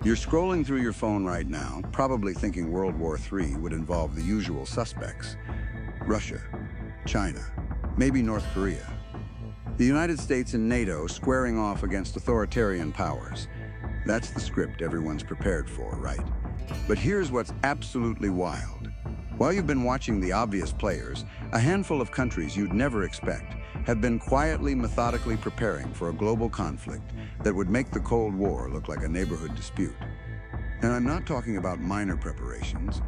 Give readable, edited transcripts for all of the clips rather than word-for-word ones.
You're scrolling through your phone right now, probably thinking World War III would involve the usual suspects. Russia, China, maybe North Korea. The United States and NATO squaring off against authoritarian powers. That's the script everyone's prepared for, right? But here's what's absolutely wild. While you've been watching the obvious players, a handful of countries you'd never expect have been quietly, methodically preparing for a global conflict that would make the Cold War look like a neighborhood dispute. And I'm not talking about minor preparations.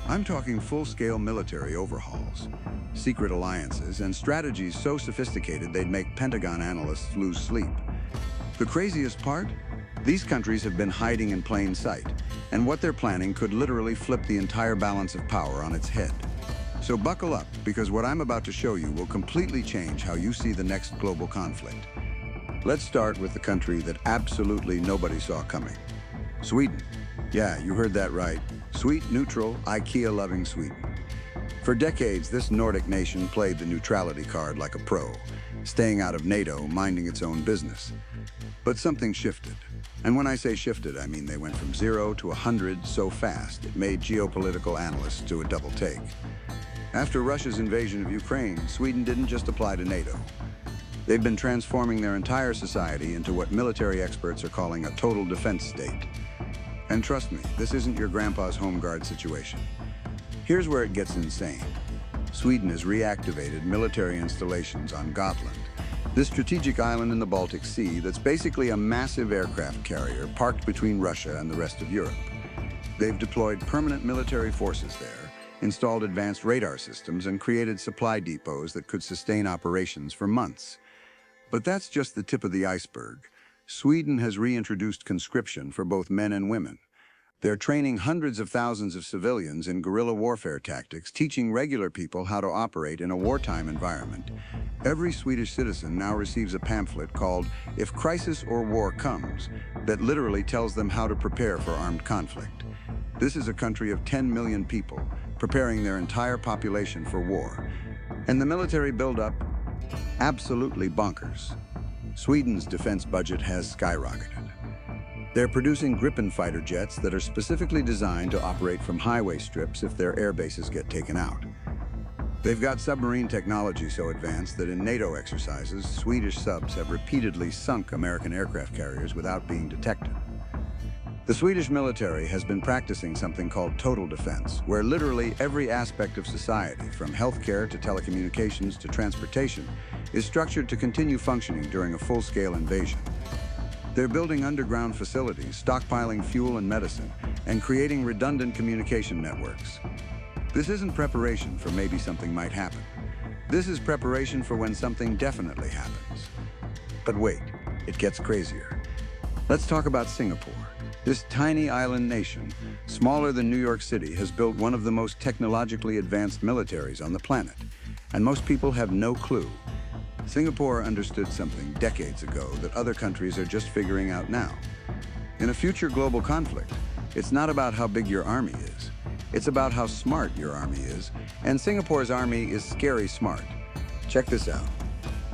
I'm talking full-scale military overhauls, secret alliances, and strategies so sophisticated they'd make Pentagon analysts lose sleep. The craziest part? These countries have been hiding in plain sight, and what they're planning could literally flip the entire balance of power on its head. So buckle up, because what I'm about to show you will completely change how you see the next global conflict. Let's start with the country that absolutely nobody saw coming. Sweden. Yeah, you heard that right. Sweet, neutral, IKEA-loving Sweden. For decades, this Nordic nation played the neutrality card like a pro, staying out of NATO, minding its own business. But something shifted. And when I say shifted, I mean they went from 0 to 100 so fast it made geopolitical analysts do a double take. After Russia's invasion of Ukraine, Sweden didn't just apply to NATO. They've been transforming their entire society into what military experts are calling a total defense state. And trust me, this isn't your grandpa's home guard situation. Here's where it gets insane. Sweden has reactivated military installations on Gotland, this strategic island in the Baltic Sea that's basically a massive aircraft carrier parked between Russia and the rest of Europe. They've deployed permanent military forces there, installed advanced radar systems, and created supply depots that could sustain operations for months. But that's just the tip of the iceberg. Sweden has reintroduced conscription for both men and women. They're training hundreds of thousands of civilians in guerrilla warfare tactics, teaching regular people how to operate in a wartime environment. Every Swedish citizen now receives a pamphlet called If Crisis or War Comes, that literally tells them how to prepare for armed conflict. This is a country of 10 million people, preparing their entire population for war. And the military buildup? Absolutely bonkers. Sweden's defense budget has skyrocketed. They're producing Gripen fighter jets that are specifically designed to operate from highway strips if their air bases get taken out. They've got submarine technology so advanced that in NATO exercises, Swedish subs have repeatedly sunk American aircraft carriers without being detected. The Swedish military has been practicing something called total defense, where literally every aspect of society, from healthcare to telecommunications to transportation, is structured to continue functioning during a full-scale invasion. They're building underground facilities, stockpiling fuel and medicine, and creating redundant communication networks. This isn't preparation for maybe something might happen. This is preparation for when something definitely happens. But wait, it gets crazier. Let's talk about Singapore. This tiny island nation, smaller than New York City, has built one of the most technologically advanced militaries on the planet, and most people have no clue. Singapore understood something decades ago that other countries are just figuring out now. In a future global conflict, it's not about how big your army is. It's about how smart your army is, and Singapore's army is scary smart. Check this out.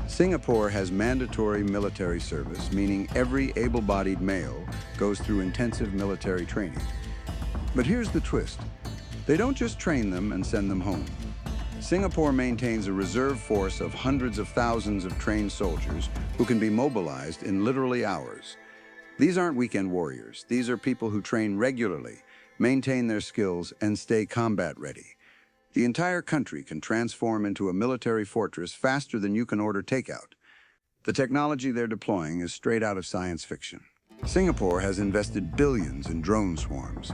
Singapore has mandatory military service, meaning every able-bodied male goes through intensive military training. But here's the twist. They don't just train them and send them home. Singapore maintains a reserve force of hundreds of thousands of trained soldiers who can be mobilized in literally hours. These aren't weekend warriors. These are people who train regularly, maintain their skills, and stay combat ready. The entire country can transform into a military fortress faster than you can order takeout. The technology they're deploying is straight out of science fiction. Singapore has invested billions in drone swarms,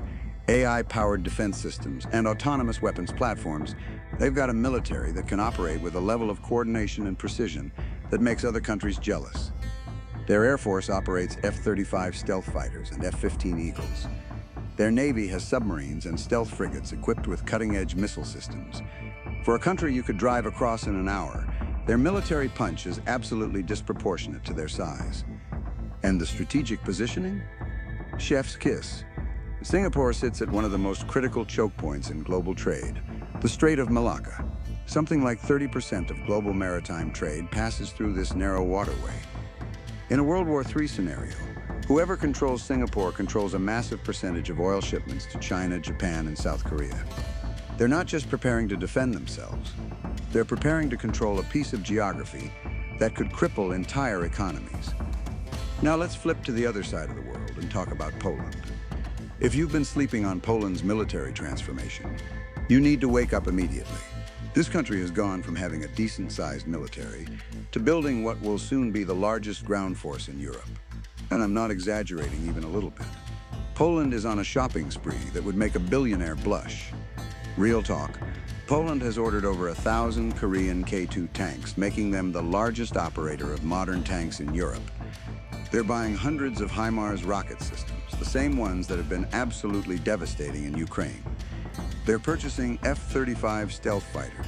AI-powered defense systems, and autonomous weapons platforms. They've got a military that can operate with a level of coordination and precision that makes other countries jealous. Their Air Force operates F-35 stealth fighters and F-15 Eagles. Their Navy has submarines and stealth frigates equipped with cutting-edge missile systems. For a country you could drive across in an hour, their military punch is absolutely disproportionate to their size. And the strategic positioning? Chef's kiss. Singapore sits at one of the most critical choke points in global trade, the Strait of Malacca. Something like 30% of global maritime trade passes through this narrow waterway. In a World War III scenario, Whoever controls Singapore controls a massive percentage of oil shipments to China, Japan, and South Korea. They're not just preparing to defend themselves. They're preparing to control a piece of geography that could cripple entire economies. Now let's flip to the other side of the world and talk about Poland. If you've been sleeping on Poland's military transformation, you need to wake up immediately. This country has gone from having a decent-sized military to building what will soon be the largest ground force in Europe. And I'm not exaggerating even a little bit. Poland is on a shopping spree that would make a billionaire blush. Real talk, Poland has ordered over 1,000 Korean K2 tanks, making them the largest operator of modern tanks in Europe. They're buying hundreds of HIMARS rocket systems, the same ones that have been absolutely devastating in Ukraine. They're purchasing F-35 stealth fighters,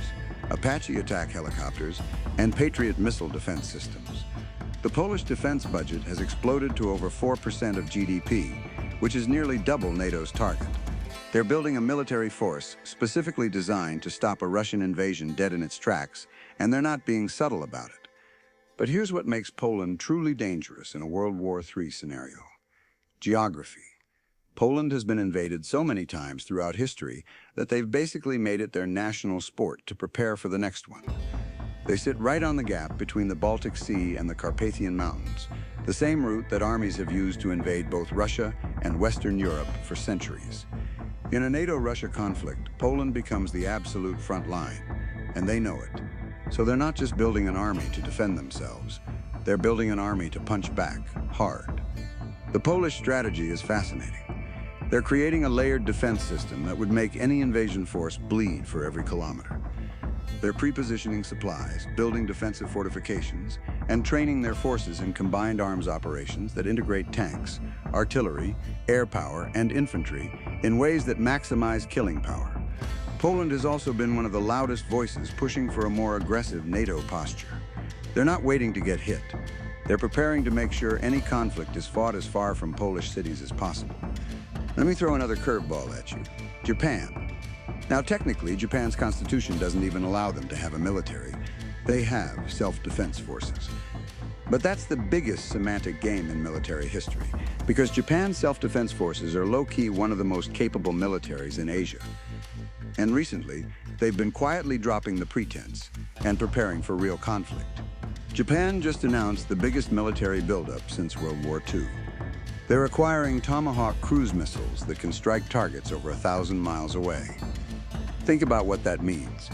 Apache attack helicopters, and Patriot missile defense systems. The Polish defense budget has exploded to over 4% of GDP, which is nearly double NATO's target. They're building a military force specifically designed to stop a Russian invasion dead in its tracks, and they're not being subtle about it. But here's what makes Poland truly dangerous in a World War III scenario. Geography. Poland has been invaded so many times throughout history that they've basically made it their national sport to prepare for the next one. They sit right on the gap between the Baltic Sea and the Carpathian Mountains, the same route that armies have used to invade both Russia and Western Europe for centuries. In a NATO-Russia conflict, Poland becomes the absolute front line, and they know it. So they're not just building an army to defend themselves, they're building an army to punch back hard. The Polish strategy is fascinating. They're creating a layered defense system that would make any invasion force bleed for every kilometer. They're pre-positioning supplies, building defensive fortifications, and training their forces in combined arms operations that integrate tanks, artillery, air power, and infantry in ways that maximize killing power. Poland has also been one of the loudest voices pushing for a more aggressive NATO posture. They're not waiting to get hit. They're preparing to make sure any conflict is fought as far from Polish cities as possible. Let me throw another curveball at you. Japan. Now, technically, Japan's constitution doesn't even allow them to have a military. They have self-defense forces. But that's the biggest semantic game in military history, because Japan's self-defense forces are low-key one of the most capable militaries in Asia. And recently, they've been quietly dropping the pretense and preparing for real conflict. Japan just announced the biggest military buildup since World War II. They're acquiring Tomahawk cruise missiles that can strike targets over 1,000 miles away. Think about what that means.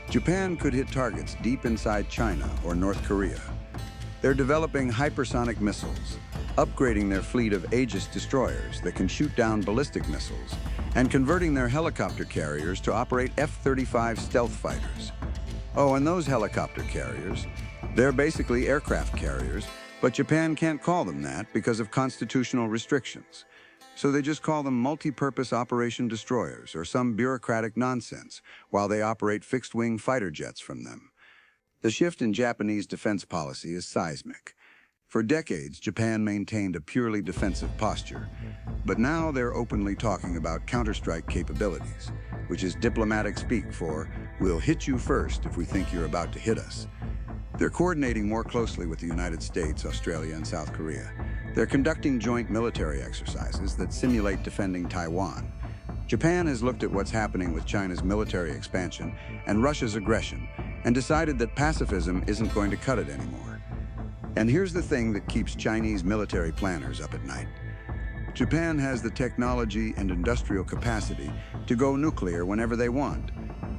Japan could hit targets deep inside China or North Korea. They're developing hypersonic missiles, upgrading their fleet of Aegis destroyers that can shoot down ballistic missiles, and converting their helicopter carriers to operate F-35 stealth fighters. Oh, and those helicopter carriers, they're basically aircraft carriers, but Japan can't call them that because of constitutional restrictions. So they just call them multi-purpose operation destroyers or some bureaucratic nonsense while they operate fixed-wing fighter jets from them. The shift in Japanese defense policy is seismic. For decades, Japan maintained a purely defensive posture, but now they're openly talking about counterstrike capabilities, which is diplomatic speak for, we'll hit you first if we think you're about to hit us. They're coordinating more closely with the United States, Australia, and South Korea. They're conducting joint military exercises that simulate defending Taiwan. Japan has looked at what's happening with China's military expansion and Russia's aggression and decided that pacifism isn't going to cut it anymore. And here's the thing that keeps Chinese military planners up at night. Japan has the technology and industrial capacity to go nuclear whenever they want.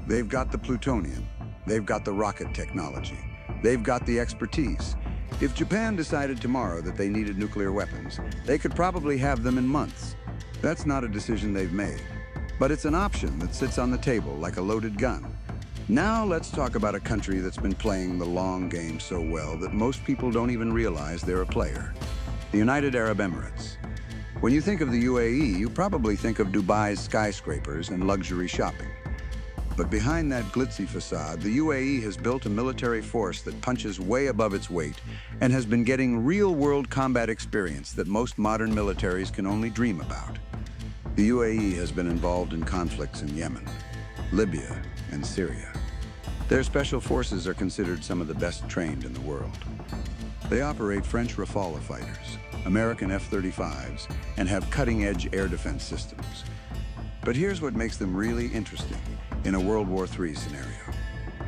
They've got the plutonium. They've got the rocket technology. They've got the expertise. If Japan decided tomorrow that they needed nuclear weapons, they could probably have them in months. That's not a decision they've made, but it's an option that sits on the table like a loaded gun. Now let's talk about a country that's been playing the long game so well that most people don't even realize they're a player. The United Arab Emirates. When you think of the UAE, you probably think of Dubai's skyscrapers and luxury shopping. But behind that glitzy facade, the UAE has built a military force that punches way above its weight and has been getting real-world combat experience that most modern militaries can only dream about. The UAE has been involved in conflicts in Yemen, Libya, and Syria. Their special forces are considered some of the best trained in the world. They operate French Rafale fighters, American F-35s, and have cutting-edge air defense systems. But here's what makes them really interesting in a World War III scenario.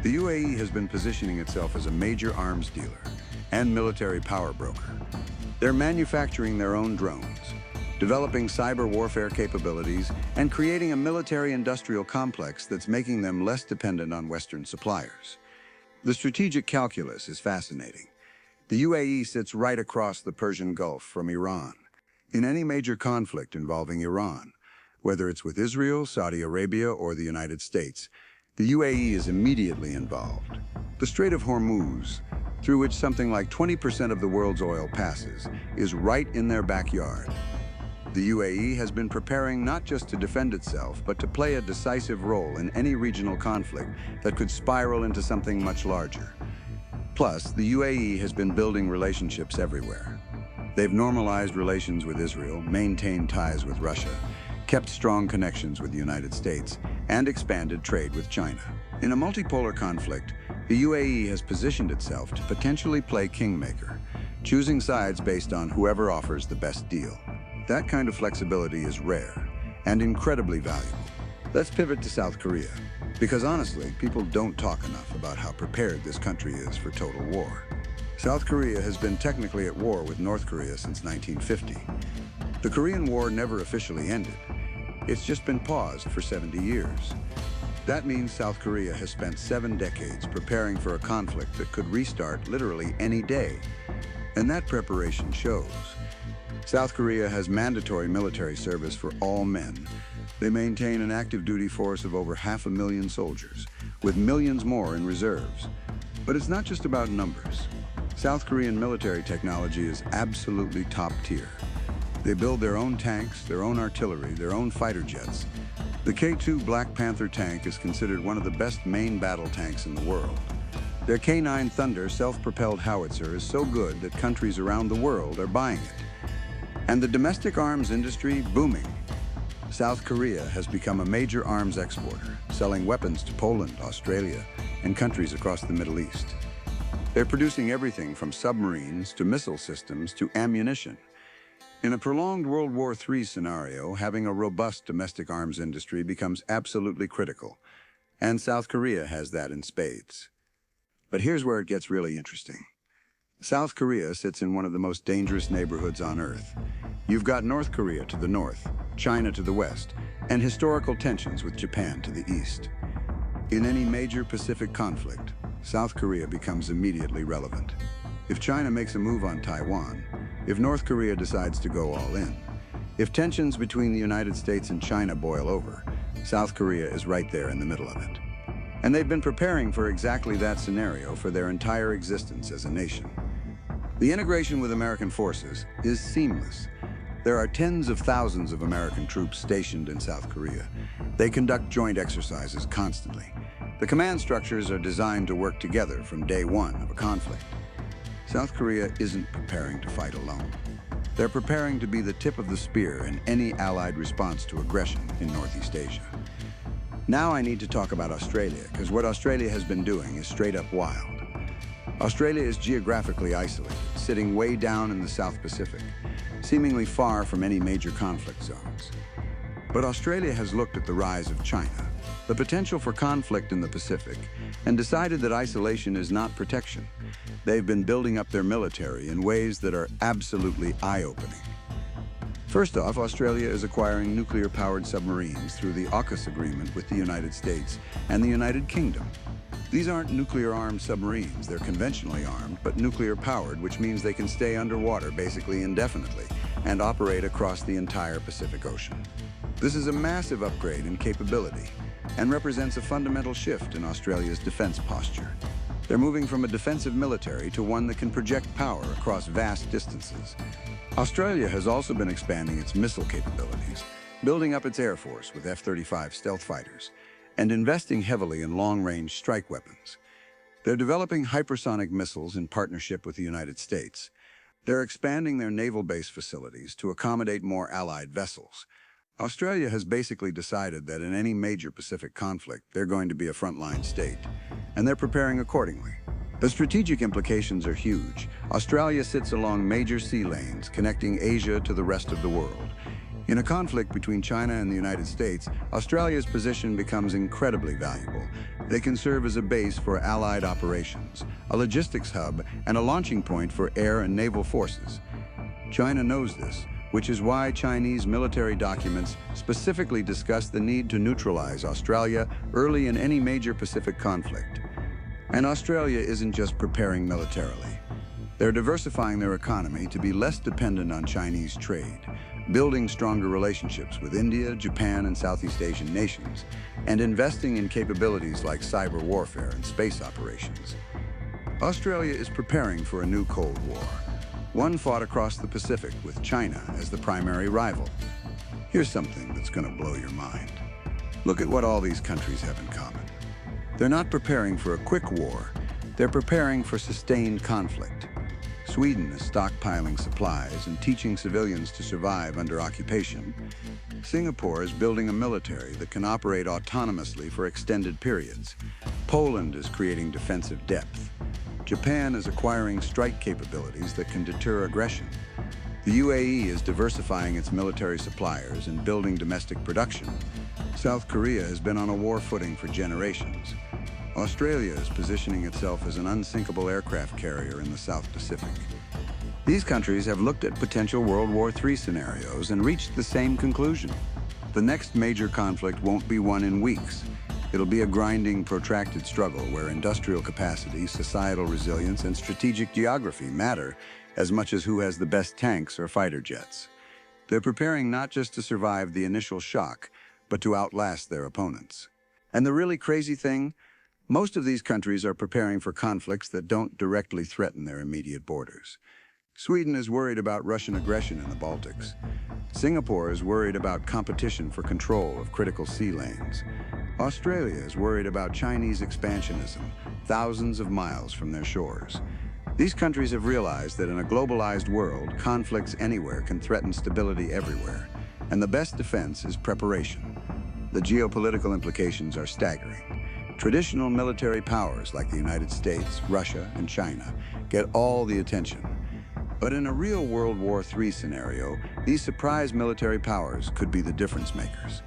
The UAE has been positioning itself as a major arms dealer and military power broker. They're manufacturing their own drones, developing cyber warfare capabilities, and creating a military-industrial complex that's making them less dependent on Western suppliers. The strategic calculus is fascinating. The UAE sits right across the Persian Gulf from Iran. In any major conflict involving Iran, whether it's with Israel, Saudi Arabia, or the United States, the UAE is immediately involved. The Strait of Hormuz, through which something like 20% of the world's oil passes, is right in their backyard. The UAE has been preparing not just to defend itself, but to play a decisive role in any regional conflict that could spiral into something much larger. Plus, the UAE has been building relationships everywhere. They've normalized relations with Israel, maintained ties with Russia, kept strong connections with the United States, and expanded trade with China. In a multipolar conflict, the UAE has positioned itself to potentially play kingmaker, choosing sides based on whoever offers the best deal. That kind of flexibility is rare and incredibly valuable. Let's pivot to South Korea, because honestly, people don't talk enough about how prepared this country is for total war. South Korea has been technically at war with North Korea since 1950. The Korean War never officially ended. It's just been paused for 70 years. That means South Korea has spent 7 decades preparing for a conflict that could restart literally any day. And that preparation shows. South Korea has mandatory military service for all men. They maintain an active duty force of over 500,000 soldiers, with millions more in reserves. But it's not just about numbers. South Korean military technology is absolutely top tier. They build their own tanks, their own artillery, their own fighter jets. The K-2 Black Panther tank is considered one of the best main battle tanks in the world. Their K-9 Thunder self-propelled howitzer is so good that countries around the world are buying it. And the domestic arms industry, booming. South Korea has become a major arms exporter, selling weapons to Poland, Australia, and countries across the Middle East. They're producing everything from submarines to missile systems to ammunition. In a prolonged World War III scenario, having a robust domestic arms industry becomes absolutely critical, and South Korea has that in spades. But here's where it gets really interesting. South Korea sits in one of the most dangerous neighborhoods on Earth. You've got North Korea to the north, China to the west, and historical tensions with Japan to the east. In any major Pacific conflict, South Korea becomes immediately relevant. If China makes a move on Taiwan, if North Korea decides to go all in, if tensions between the United States and China boil over, South Korea is right there in the middle of it. And they've been preparing for exactly that scenario for their entire existence as a nation. The integration with American forces is seamless. There are tens of thousands of American troops stationed in South Korea. They conduct joint exercises constantly. The command structures are designed to work together from day one of a conflict. South Korea isn't preparing to fight alone. They're preparing to be the tip of the spear in any allied response to aggression in Northeast Asia. Now I need to talk about Australia, because what Australia has been doing is straight up wild. Australia is geographically isolated, sitting way down in the South Pacific, seemingly far from any major conflict zones. But Australia has looked at the rise of China, the potential for conflict in the Pacific, and decided that isolation is not protection. They've been building up their military in ways that are absolutely eye-opening. First off, Australia is acquiring nuclear-powered submarines through the AUKUS agreement with the United States and the United Kingdom. These aren't nuclear-armed submarines. They're conventionally armed, but nuclear-powered, which means they can stay underwater basically indefinitely and operate across the entire Pacific Ocean. This is a massive upgrade in capability and represents a fundamental shift in Australia's defense posture. They're moving from a defensive military to one that can project power across vast distances. Australia has also been expanding its missile capabilities, building up its air force with F-35 stealth fighters, and investing heavily in long-range strike weapons. They're developing hypersonic missiles in partnership with the United States. They're expanding their naval base facilities to accommodate more allied vessels. Australia has basically decided that in any major Pacific conflict, they're going to be a frontline state, and they're preparing accordingly. The strategic implications are huge. Australia sits along major sea lanes connecting Asia to the rest of the world. In a conflict between China and the United States, Australia's position becomes incredibly valuable. They can serve as a base for allied operations, a logistics hub, and a launching point for air and naval forces. China knows this, which is why Chinese military documents specifically discuss the need to neutralize Australia early in any major Pacific conflict. And Australia isn't just preparing militarily. They're diversifying their economy to be less dependent on Chinese trade, building stronger relationships with India, Japan, and Southeast Asian nations, and investing in capabilities like cyber warfare and space operations. Australia is preparing for a new Cold War, one fought across the Pacific with China as the primary rival. Here's something that's going to blow your mind. Look at what all these countries have in common. They're not preparing for a quick war, they're preparing for sustained conflict. Sweden is stockpiling supplies and teaching civilians to survive under occupation. Singapore is building a military that can operate autonomously for extended periods. Poland is creating defensive depth. Japan is acquiring strike capabilities that can deter aggression. The UAE is diversifying its military suppliers and building domestic production. South Korea has been on a war footing for generations. Australia is positioning itself as an unsinkable aircraft carrier in the South Pacific. These countries have looked at potential World War III scenarios and reached the same conclusion. The next major conflict won't be won in weeks. It'll be a grinding, protracted struggle where industrial capacity, societal resilience, and strategic geography matter as much as who has the best tanks or fighter jets. They're preparing not just to survive the initial shock, but to outlast their opponents. And the really crazy thing? Most of these countries are preparing for conflicts that don't directly threaten their immediate borders. Sweden is worried about Russian aggression in the Baltics. Singapore is worried about competition for control of critical sea lanes. Australia is worried about Chinese expansionism, thousands of miles from their shores. These countries have realized that in a globalized world, conflicts anywhere can threaten stability everywhere, and the best defense is preparation. The geopolitical implications are staggering. Traditional military powers like the United States, Russia, and China get all the attention. But in a real World War III scenario, these surprise military powers could be the difference makers.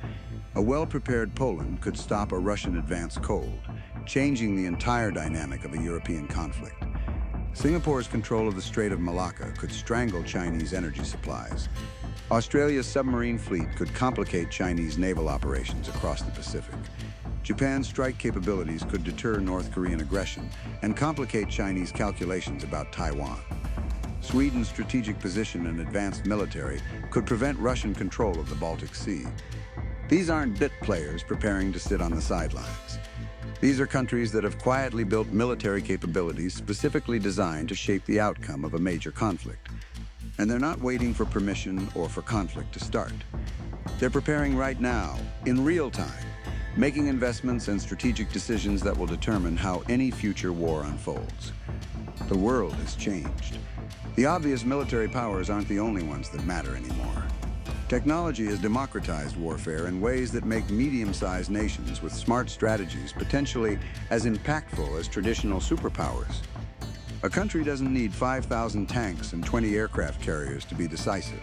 A well-prepared Poland could stop a Russian advance cold, changing the entire dynamic of a European conflict. Singapore's control of the Strait of Malacca could strangle Chinese energy supplies. Australia's submarine fleet could complicate Chinese naval operations across the Pacific. Japan's strike capabilities could deter North Korean aggression and complicate Chinese calculations about Taiwan. Sweden's strategic position and advanced military could prevent Russian control of the Baltic Sea. These aren't bit players preparing to sit on the sidelines. These are countries that have quietly built military capabilities specifically designed to shape the outcome of a major conflict. And they're not waiting for permission or for conflict to start. They're preparing right now, in real time, making investments and strategic decisions that will determine how any future war unfolds. The world has changed. The obvious military powers aren't the only ones that matter anymore. Technology has democratized warfare in ways that make medium-sized nations with smart strategies potentially as impactful as traditional superpowers. A country doesn't need 5,000 tanks and 20 aircraft carriers to be decisive.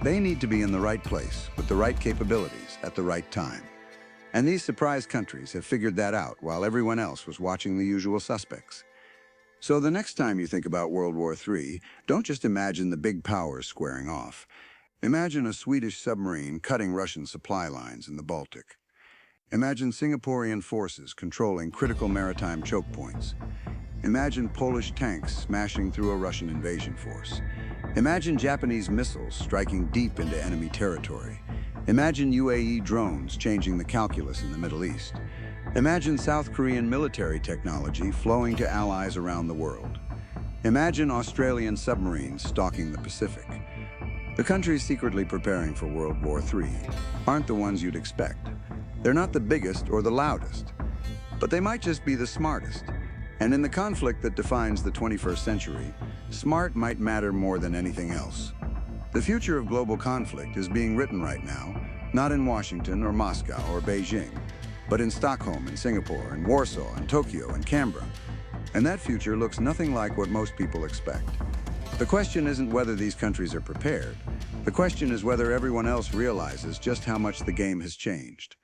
They need to be in the right place with the right capabilities at the right time. And these surprise countries have figured that out while everyone else was watching the usual suspects. So the next time you think about World War III, don't just imagine the big powers squaring off. Imagine a Swedish submarine cutting Russian supply lines in the Baltic. Imagine Singaporean forces controlling critical maritime choke points. Imagine Polish tanks smashing through a Russian invasion force. Imagine Japanese missiles striking deep into enemy territory. Imagine UAE drones changing the calculus in the Middle East. Imagine South Korean military technology flowing to allies around the world. Imagine Australian submarines stalking the Pacific. The countries secretly preparing for World War III aren't the ones you'd expect. They're not the biggest or the loudest, but they might just be the smartest. And in the conflict that defines the 21st century, smart might matter more than anything else. The future of global conflict is being written right now, not in Washington or Moscow or Beijing, but in Stockholm and Singapore and Warsaw and Tokyo and Canberra. And that future looks nothing like what most people expect. The question isn't whether these countries are prepared. The question is whether everyone else realizes just how much the game has changed.